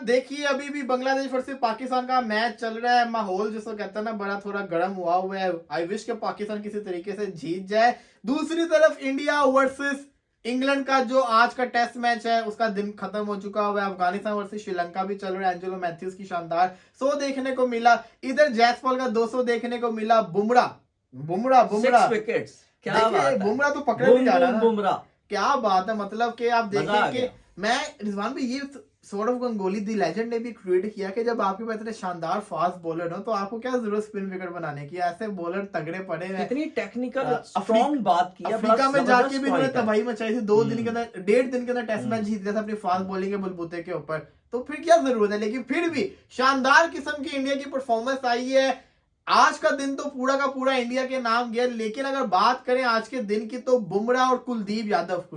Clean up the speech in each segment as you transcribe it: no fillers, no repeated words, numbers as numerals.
देखिए अभी भी बांग्लादेश वर्सेस पाकिस्तान का मैच चल रहा है। माहौल जिसको कहते हैं ना बड़ा थोड़ा गर्म हुआ है। आई विश के पाकिस्तान किसी तरीके से जीत जाए। दूसरी तरफ इंडिया वर्सेस इंग्लैंड का जो आज का टेस्ट मैच है उसका दिन खत्म हो चुका हुआ है। अफगानिस्तान वर्सेस श्रीलंका भी चल रहा है। एंजेलो मैथ्यूज की शानदार 100 देखने को मिला। इधर जैसपॉल का 200 देखने को मिला। बुमराह 6 विकेट्स, क्या बात है। बुमराह तो पकड़े नहीं जा रहा ना। बुमराह क्या बात है, मतलब कि आप देखें कि गया। मैं रिजवान भाई ये sort of Ganguly the legend ने भी ट्वीट किया कि जब आपके पास इतने शानदार फास्ट बॉलर हो तो आपको क्या जरूरत स्पिन विकेट बनाने की। ऐसे बॉलर तगड़े पड़े हैं। इतनी टेक्निकल स्ट्रॉन्ग बात की। अफ्रीका में जाके भी उन्होंने तबाही मचाई थी। 2 दिन के अंदर 1.5 दिन के अंदर टेस्ट मैच जीत लिया था अपनी फास्ट बॉलिंग के बलबूते के ऊपर। तो फिर क्या जरूरत है। लेकिन फिर भी शानदार किस्म की इंडिया की परफॉर्मेंस आई है। आज का दिन तो पूरा का पूरा इंडिया के नाम गया। लेकिन अगर बात करें आज के दिन की तो बुमराह और कुलदीप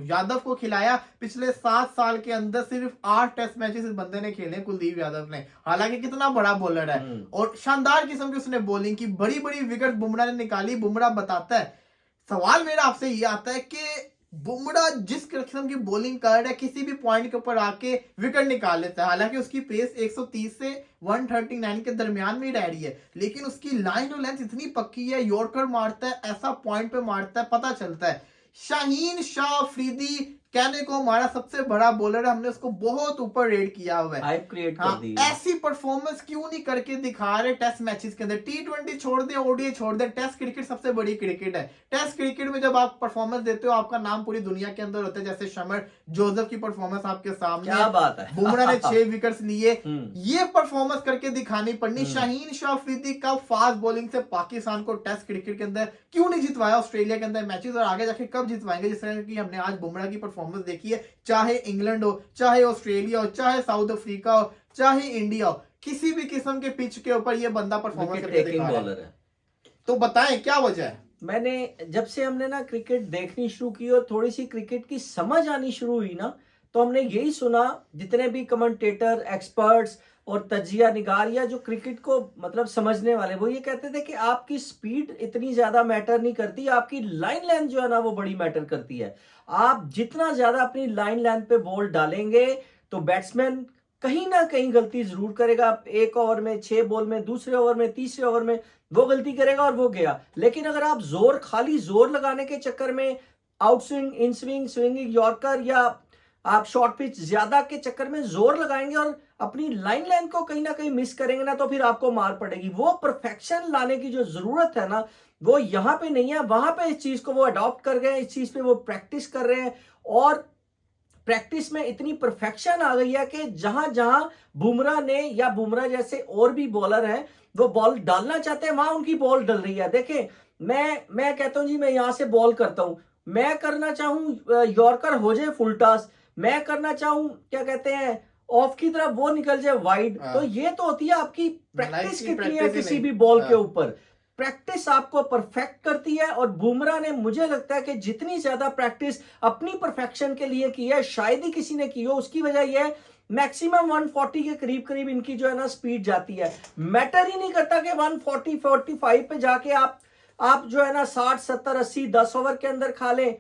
यादव को खिलाया। पिछले 7 साल के अंदर सिर्फ 8 टेस्ट मैचेस इस बंदे ने खेले कुलदीप यादव ने। हालांकि कितना बड़ा बॉलर है और शानदार किस्म की उसने बॉलिंग की। बड़ी बड़ी विकेट बुमराह ने निकाली। बुमराह बताता है, सवाल मेरा आपसे ये आता है कि बुमराह जिस किस्म की बॉलिंग कर रहा है किसी भी पॉइंट के ऊपर आके विकेट निकाल लेता है। हालांकि उसकी पेस 130 से 139 के दरमियान में रह रही है, लेकिन उसकी लाइन और लेंथ इतनी पक्की है। यॉर्कर मारता है, ऐसा पॉइंट पे मारता है, पता चलता है। शाहीन शाह अफरीदी कहने को हमारा सबसे बड़ा बॉलर है। हमने उसको बहुत ऊपर रेट किया हुआ है। हाइप क्रिएट कर दी है। ऐसी परफॉर्मेंस क्यों नहीं करके दिखा रहे टेस्ट मैचेस के अंदर। T20 छोड़ दे, ओडीआई छोड़ दे, टेस्ट क्रिकेट सबसे बड़ी क्रिकेट है। टेस्ट क्रिकेट में जब आप परफॉर्मेंस देते हो आपका नाम पूरी दुनिया के अंदर होता है। जैसे शमर जोसेफ की परफॉर्मेंस आपके सामने, क्या बात है। बुमराह ने 6 विकेट्स लिए। ये परफॉर्मेंस करके दिखानी पड़नी। शाहीन शाह अफरीदी का फास्ट बॉलिंग से पाकिस्तान को टेस्ट क्रिकेट के अंदर क्यों नहीं जितवाया ऑस्ट्रेलिया के अंदर मैचेस, और आगे जाके कब जितवाएंगे। जिस तरह की हमने आज बुमराह की परफॉर्मेंस देखी है, चाहे इंग्लैंड हो, चाहे ऑस्ट्रेलिया हो, चाहे साउथ अफ्रीका हो, चाहे इंडिया हो, किसी भी किस्म के पिच के ऊपर ये बंदा परफॉर्मेंस करके दिखा रहा है। तो बताएं क्या वजह है। मैंने जब से हमने ना क्रिकेट देखनी शुरू की और थोड़ी सी क्रिकेट की समझ आनी शुरू हुई ना, तो हमने यही सुना, जितने भी कमेंटेटर, एक्सपर्ट्स और तजिया निगार या जो क्रिकेट को मतलब समझने वाले, वो ये कहते थे कि आपकी स्पीड इतनी ज्यादा मैटर नहीं करती, आपकी लाइन लेंथ जो है ना वो बड़ी मैटर करती है। आप जितना ज्यादा अपनी लाइन लेंथ पे बॉल डालेंगे तो बैट्समैन कहीं ना कहीं गलती जरूर करेगा। 1 ओवर में, 6 बॉल में, दूसरे ओवर में, तीसरे ओवर में वो गलती करेगा और वो गया। लेकिन अगर आप खाली जोर लगाने के चक्कर में out swing, in swing, swinging yorker या आप शॉर्ट पिच ज्यादा के चक्कर में जोर लगाएंगे और अपनी लाइन लेंथ को कहीं ना कहीं मिस करेंगे ना, तो फिर आपको मार पड़ेगी। वो परफेक्शन लाने की जो जरूरत है ना, वो यहाँ पे नहीं है। वहां पे इस चीज को वो अडॉप्ट कर गए, इस चीज पे वो प्रैक्टिस कर रहे हैं और प्रैक्टिस में इतनी परफेक्शन आ गई है कि जहां जहां बुमराह ने या बुमराह जैसे और भी बॉलर हैं वो बॉल डालना चाहते हैं, वहां उनकी बॉल डल रही है। देखें, मैं कहता हूं जी, मैं यहां से बॉल करता हूं, मैं करना चाहूं यॉर्कर हो जाए फुल टॉस, मैं करना चाहूं क्या कहते हैं ऑफ की तरफ वो निकल जाए वाइड, तो ये तो होती है आपकी प्रैक्टिस कितनी है किसी भी बॉल के ऊपर। प्रैक्टिस आपको परफेक्ट करती है और बुमराह ने, मुझे लगता है कि जितनी ज्यादा प्रैक्टिस अपनी परफेक्शन के लिए की है शायद ही किसी ने की हो। उसकी वजह यह है मैक्सिमम 140 के करीब करीब इनकी जो है ना स्पीड जाती है। मैटर ही नहीं करता कि 140 45 पे जाके आप जो है ना 60 70 80 10 ओवर के अंदर खा लें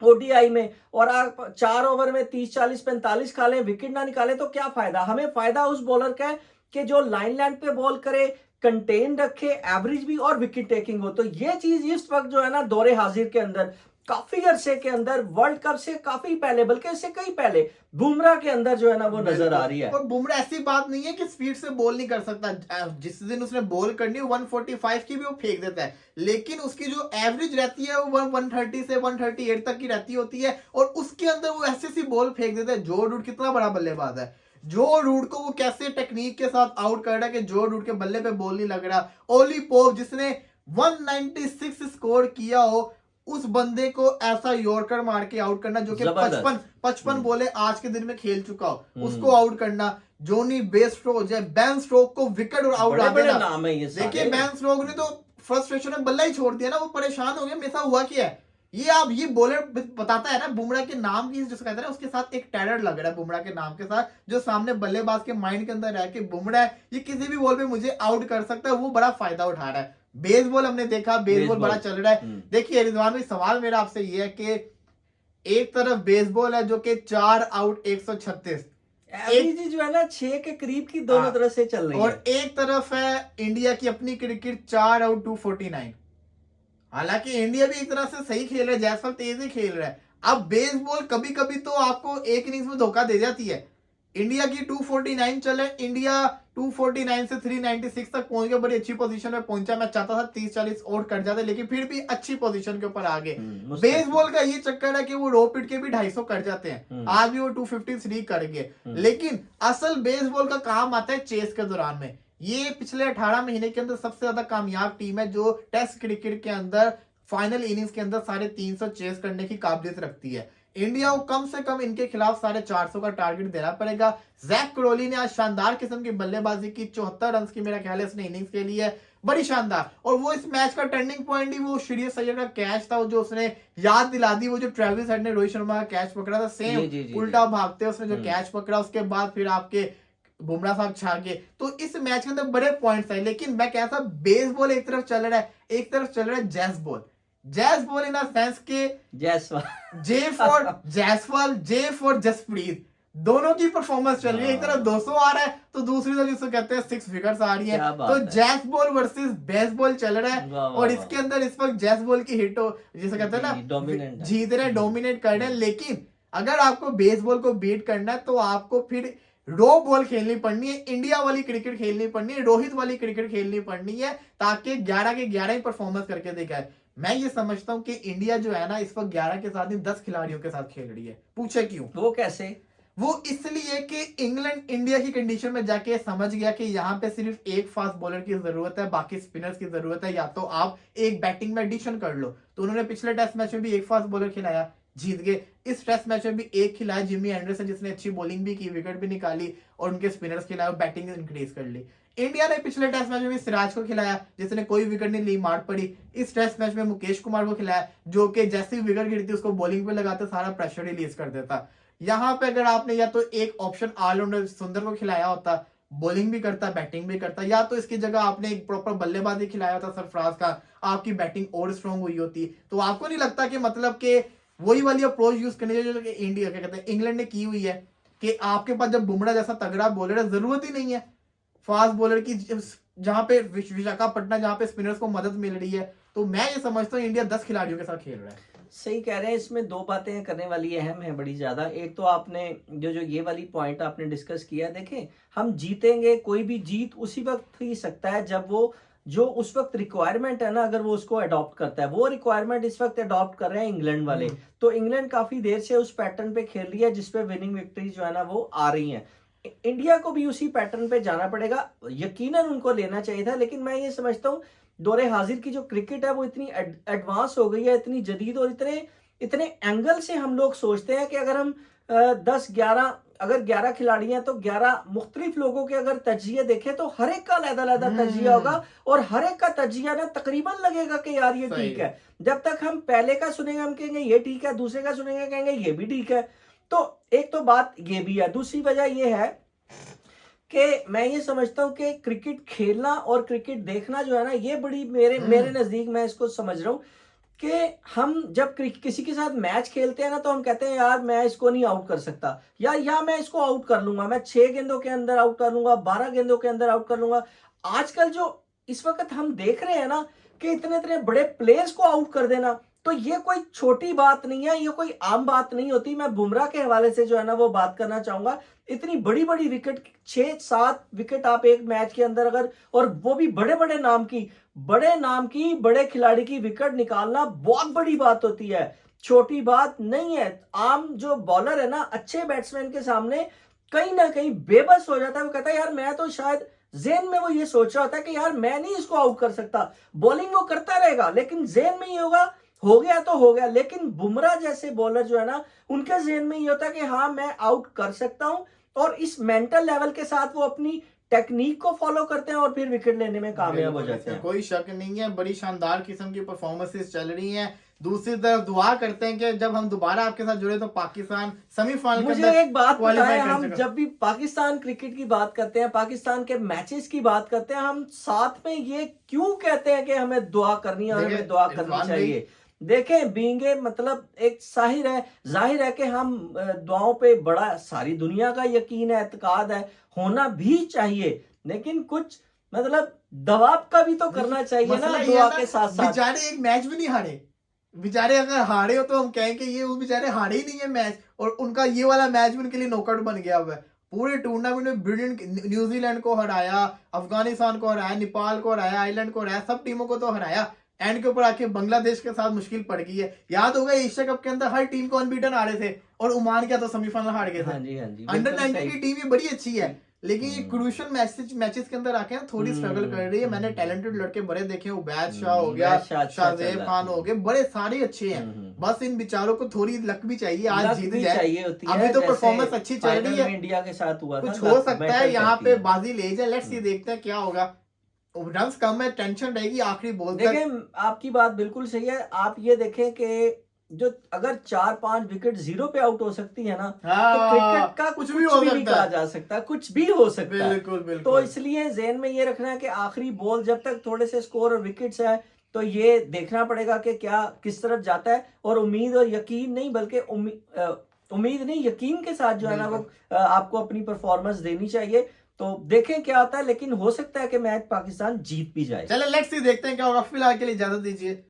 ओडीआई में, और आप 4 ओवर में 30 40 45 खा लें, विकेट ना निकालें, तो क्या फायदा। हमें फायदा उस बॉलर का है कि जो लाइन लेंथ पे बॉल करे, कंटेन रखे, एवरेज भी और विकेट टेकिंग हो। तो ये चीज इस वक्त जो है ना दौरे हाजिर के अंदर, काफी अरसे के अंदर, वर्ल्ड कप से काफी पहले, बल्कि इससे कई पहले बुमराह के अंदर जो है ना वो नजर आ रही है। और बुमराह ऐसी बात नहीं है कि स्पीड से बॉल नहीं कर सकता। जिस दिन उसने बॉल करनी है 145 की भी वो फेंक देता है, लेकिन उसकी जो एवरेज रहती है वो 130 से 138 तक की रहती होती है और उसके अंदर वो ऐसी सी बॉल फेंक देता है। जो रूट कितना बड़ा बल्लेबाज है, जो रूट को वो कैसे टेक्निक के साथ आउट कर रहा है कि जो रूट के बल्ले पे बॉल नहीं लग रहा। ओली पोप जिसने 196 स्कोर किया हो, उस बंदे को ऐसा यॉर्कर मार के आउट करना, जो कि 55 बॉले आज के दिन में खेल चुका हो, उसको आउट करना। जोनी बेस्ट्रो, बेन स्ट्रोक को विकेट और आउट आ देना। देखिए बेन स्ट्रोक ने तो फ्रस्ट्रेशन में बल्ला ही छोड़ दिया ना, वो परेशान हो गया, मेरे साथ हुआ क्या है। ये बॉलर बताता है ना बुमराह के नाम की, जिसको कहते हैं उसके साथ एक टेरर लग रहा है बुमराह के नाम के साथ, जो सामने बल्लेबाज के माइंड के अंदर रह के बुमराह ये किसी भी बॉल पे मुझे आउट कर सकता है, वो बड़ा फायदा उठा रहा है। बेसबॉल हमने देखा, बेसबॉल बड़ा चल रहा है। देखिए रिजवान भाई, सवाल मेरा आपसे ये है कि एक तरफ बेसबॉल है जो कि 4 आउट 136, एवरेज जो है ना 6 के करीब की दोनों तरफ से चल रही है। और एक तरफ है इंडिया की अपनी क्रिकेट 4 आउट 249। हालांकि इंडिया भी एक तरह से सही खेल रहा है, जायसवाल तेजी खेल रहा है। अब बेसबॉल कभी कभी तो आपको एक इनिंग्स में धोखा दे जाती है। इंडिया की 249 चले, इंडिया 249 से 396 तक पहुंच गया, बड़ी अच्छी पोजीशन में पहुंचा। मैं चाहता था 30-40 और कट जाते, लेकिन फिर भी अच्छी पोजीशन के ऊपर आ गए। बेसबॉल का ये चक्कर है कि वो रो पिट के भी 250 कट जाते हैं, आज भी वो 253 कर गए। लेकिन असल बेसबॉल का काम आता है चेस के दौरान में। ये पिछले 18 महीने के अंदर सबसे ज्यादा कामयाब टीम है जो टेस्ट क्रिकेट के अंदर फाइनल इनिंग्स के अंदर 350 चेस करने की काबिलियत रखती है। इंडिया को कम से कम इनके खिलाफ 450 का टारगेट देना पड़ेगा। जैक क्रोली ने आज शानदार किस्म की बल्लेबाजी की, 74 रन की मेरा ख्याल है इसने इनिंग्स के लिए, बड़ी शानदार। और वो इस मैच का टर्निंग पॉइंट ही वो श्रेयस अय्यर का कैच था, जो उसने याद दिला दी, वो जो ट्रेविस हेड ने रोहित शर्मा का कैच पकड़ा था, सेम उल्टा भागते उसने जो कैच पकड़ा, उसके बाद फिर आपके बुमराह साहब छा गए। तो इस मैच के अंदर बड़े पॉइंट्स है। लेकिन मैं कहता बेसबॉल एक तरफ चल रहा है, एक तरफ चल रहा है jazz ball. Jazz ball in sense के Jaiswal, J for Jaiswal, J for Jasprit, दोनों की परफॉर्मेंस चल रही है। एक तरफ 200 आ रहा है तो दूसरी तरफ जिसको कहते हैं 6 फिगर्स आ रही है। तो जैज बॉल वर्सेस बेसबॉल चल रहा है। और इसके अंदर इस वक्त जैज बॉल की हिट हो, जिसे कहते हैं ना, जीत रहे, डोमिनेट कर रहे हैं। लेकिन अगर आपको बेसबॉल को बीट करना है तो आपको फिर रो बॉल खेलनी पड़नी है, इंडिया वाली क्रिकेट खेलनी पड़नी है, रोहित वाली क्रिकेट खेलनी पड़नी है, ताकि 11 के 11 ही परफॉर्मेंस करके दिखाए। मैं ये समझता हूं कि इंडिया जो है ना इस वक्त 11 के साथ नहीं 10 खिलाड़ियों के साथ खेल रही है। पूछे क्यों? वो कैसे? वो इसलिए कि इंग्लैंड इंडिया की कंडीशन में जाके समझ गया कि यहाँ पे सिर्फ एक फास्ट बॉलर की जरूरत है, बाकी स्पिनर्स की जरूरत है, या तो आप एक बैटिंग में एडिशन कर लो। तो उन्होंने पिछले टेस्ट मैच में भी एक फास्ट बॉलर खिलाया, जीत गए। इस टेस्ट मैच में भी एक खिलाया, जिमी एंडरसन, जिसने अच्छी बॉलिंग भी की, विकेट भी निकाली, और उनके स्पिनर्स खिलाए, बैटिंग इंक्रीज कर ली। इंडिया ने पिछले टेस्ट मैच में भी सिराज को खिलाया, जिसने कोई विकेट नहीं ली, मार पड़ी। इस टेस्ट मैच में मुकेश कुमार को खिलाया, जो कि जैसी विकेट गिरती उसको बॉलिंग पे लगाते सारा प्रेशर रिलीज कर देता। यहाँ पे अगर आपने या तो एक ऑप्शन ऑलराउंडर सुंदर को खिलाया होता, बॉलिंग भी करता, बैटिंग भी करता, या तो इसकी जगह आपने एक प्रॉपर बल्लेबाजी खिलाया होता सरफराज का, आपकी बैटिंग और स्ट्रॉन्ग हुई होती। तो आपको नहीं लगता कि मतलब कि वही वाली अप्रोच यूज करनी चाहिए जो इंडिया क्या कहते हैं इंग्लैंड ने की हुई है, कि आपके पास जब बुमराह जैसा तगड़ा बॉलर है, जरूरत ही नहीं है फास्ट बॉलर की, जहां पे विशाखापट्टनम जहां पे स्पिनर्स को मदद मिल रही है। तो मैं ये समझता हूँ इंडिया 10 खिलाड़ियों के साथ खेल रहा है। सही कह रहे हैं। इसमें दो बातें करने वाली अहम है बड़ी ज्यादा। एक तो आपने जो ये वाली पॉइंट आपने डिस्कस किया, देखें हम जीतेंगे, कोई भी जीत उसी वक्त ही सकता है जब वो जो उस वक्त रिक्वायरमेंट है ना, अगर वो उसको अडॉप्ट करता है। वो रिक्वायरमेंट इस वक्त अडॉप्ट कर रहे हैं इंग्लैंड वाले। तो इंग्लैंड काफी देर से उस पैटर्न पे खेल रही है जिसपे विनिंग विक्ट्री जो है ना वो आ रही है। इंडिया को भी उसी पैटर्न पे जाना पड़ेगा, यकीनन उनको लेना चाहिए था। लेकिन मैं ये समझता हूँ दौरे हाजिर की जो क्रिकेट है वो इतनी एडवांस हो गई है, इतनी जदीद, और इतने एंगल से हम लोग सोचते हैं कि अगर हम 10-11 अगर 11 खिलाड़ी हैं तो 11 मुख्तलिफ लोगों के अगर तजिए देखें तो हर एक का अलग-अलग तजिया होगा, और हर एक का तजिया ना तकरीबन लगेगा कि यार ये ठीक है। जब तक हम पहले का सुनेंगे हम कहेंगे ये ठीक है, दूसरे का सुनेंगे कहेंगे ये भी ठीक है। तो एक तो बात ये भी है। दूसरी वजह ये है कि मैं ये समझता हूं कि क्रिकेट खेलना और क्रिकेट देखना जो है ना, ये बड़ी मेरे नजदीक मैं इसको समझ रहा हूं कि हम जब किसी के साथ मैच खेलते हैं ना तो हम कहते हैं यार मैं इसको नहीं आउट कर सकता, या मैं इसको आउट कर लूंगा, मैं 6 गेंदों के अंदर आउट कर लूंगा, 12 गेंदों के अंदर आउट कर लूंगा। आजकल जो इस वक्त हम देख रहे हैं ना कि इतने बड़े प्लेयर्स को आउट कर देना, तो ये कोई छोटी बात नहीं है, ये कोई आम बात नहीं होती। मैं बुमराह के हवाले से जो है ना वो बात करना चाहूंगा। इतनी बड़ी बड़ी विकेट, 6-7 विकेट आप एक मैच के अंदर अगर, और वो भी बड़े नाम की बड़े खिलाड़ी की विकेट निकालना बहुत बड़ी बात होती है, छोटी बात नहीं है। आम जो बॉलर है ना, अच्छे बैट्समैन के सामने कहीं ना कहीं बेबस हो जाता है। वो कहता है यार मैं तो शायद जेन में वो ये सोच रहा होता है कि यार मैं नहीं इसको आउट कर सकता। बॉलिंग वो करता रहेगा लेकिन जेन में ये होगा, हो गया तो हो गया। लेकिन बुमराह जैसे बॉलर जो है ना, उनके जेन में ये होता है कि हाँ मैं आउट कर सकता हूं, और इस मेंटल लेवल के साथ वो अपनी टेक्निक को फॉलो करते हैं और फिर विकेट लेने में कामयाब हो जाते हैं। कोई शक नहीं है, बड़ी शानदार किस्म की परफॉर्मेंसेस चल रही हैं। दूसरी तरफ दुआ करते हैं कि जब हम दोबारा आपके साथ जुड़े तो पाकिस्तान सेमीफाइनल। मुझे एक बात बताएं, हम जब भी पाकिस्तान क्रिकेट की बात करते हैं, पाकिस्तान के मैचेस की बात करते हैं, हम साथ में ये क्यों कहते हैं कि हमें दुआ करनी है और हमें दुआ करनी चाहिए? देखें बीइंग मतलब एक जाहिर है कि हम दुआओं पे बड़ा सारी दुनिया का यकीन है, एतकाद है, होना भी चाहिए, लेकिन कुछ मतलब दबाव का भी तो करना चाहिए ना मसला ये दुआ है ना, के साथ साथ। बेचारे एक मैच भी नहीं हारे। बेचारे अगर हारे हो तो हम कहें कि ये वो बेचारे हारे ही नहीं है मैच, और उनका ये वाला मैच भी उनके लिए नॉकआउट बन गया हुआ है। पूरे टूर्नामेंट में ब्रिलियंट, न्यूजीलैंड को हराया, अफगानिस्तान को हराया, नेपाल को हराया, आयरलैंड को हराया, सब टीमों को तो हराया। एंड के ऊपर आके बांग्लादेश के साथ मुश्किल पड़ गई है। याद होगा एशिया कप के अंदर हर टीम को अनबीटन आ रहे थे, और ओमान क्या तो सेमीफाइनल हार गए थे। हाँ जी, हाँ जी, अंडर बिल्कुल 19 की सही। टीम ये बड़ी अच्छी है, लेकिन ये क्रूशियल मैचेस के अंदर आके ना थोड़ी स्ट्रगल कर रही है। मैंने टैलेंटेड लड़के बड़े देखे, उबैद शाह हो गया, उबैद शाह अच्छा चल शाहजेब रहा खान है। हो गए, बड़े सारे अच्छे हैं। बस इन बेचारों को थोड़ी लक भी चाहिए, आज लक जीत भी जाए। चाहिए होती है, अभी तो जैसे परफॉर्मेंस अच्छी चल रही फाइनल है, में इंडिया के साथ हुआ था, कुछ हो लक सकता है मैटर यहाँ करती पे है। बाजी ले जाए। लेट्स सी, देखते हैं क्या होगा। रन्स कम है, टेंशन रहेगी आखिरी बॉल तक। देखें आपकी बात बिल्कुल सही है। आप ये देखें कि जो अगर 4-5 विकेट जीरो पे आउट हो सकती है ना, तो क्रिकेट का कुछ कुछ भी हो भी नहीं सकता कहा है। जा सकता, कुछ भी हो सकता है। बिल्कुल तो बिल्कुल। इसलिए जेहन में ये रखना है कि आखिरी बॉल जब तक थोड़े से स्कोर और विकेट्स है, तो ये देखना पड़ेगा कि क्या किस तरफ जाता है, और उम्मीद और यकीन नहीं बल्कि उम्मीद नहीं यकीन के साथ जो है ना वो आपको अपनी परफॉर्मेंस देनी चाहिए। तो देखें क्या होता है, लेकिन हो सकता है कि मैच पाकिस्तान जीत भी जाए। चलो लेट्स सी, देखते हैं क्या होगा। फिलहाल के लिए इजाजत दीजिए।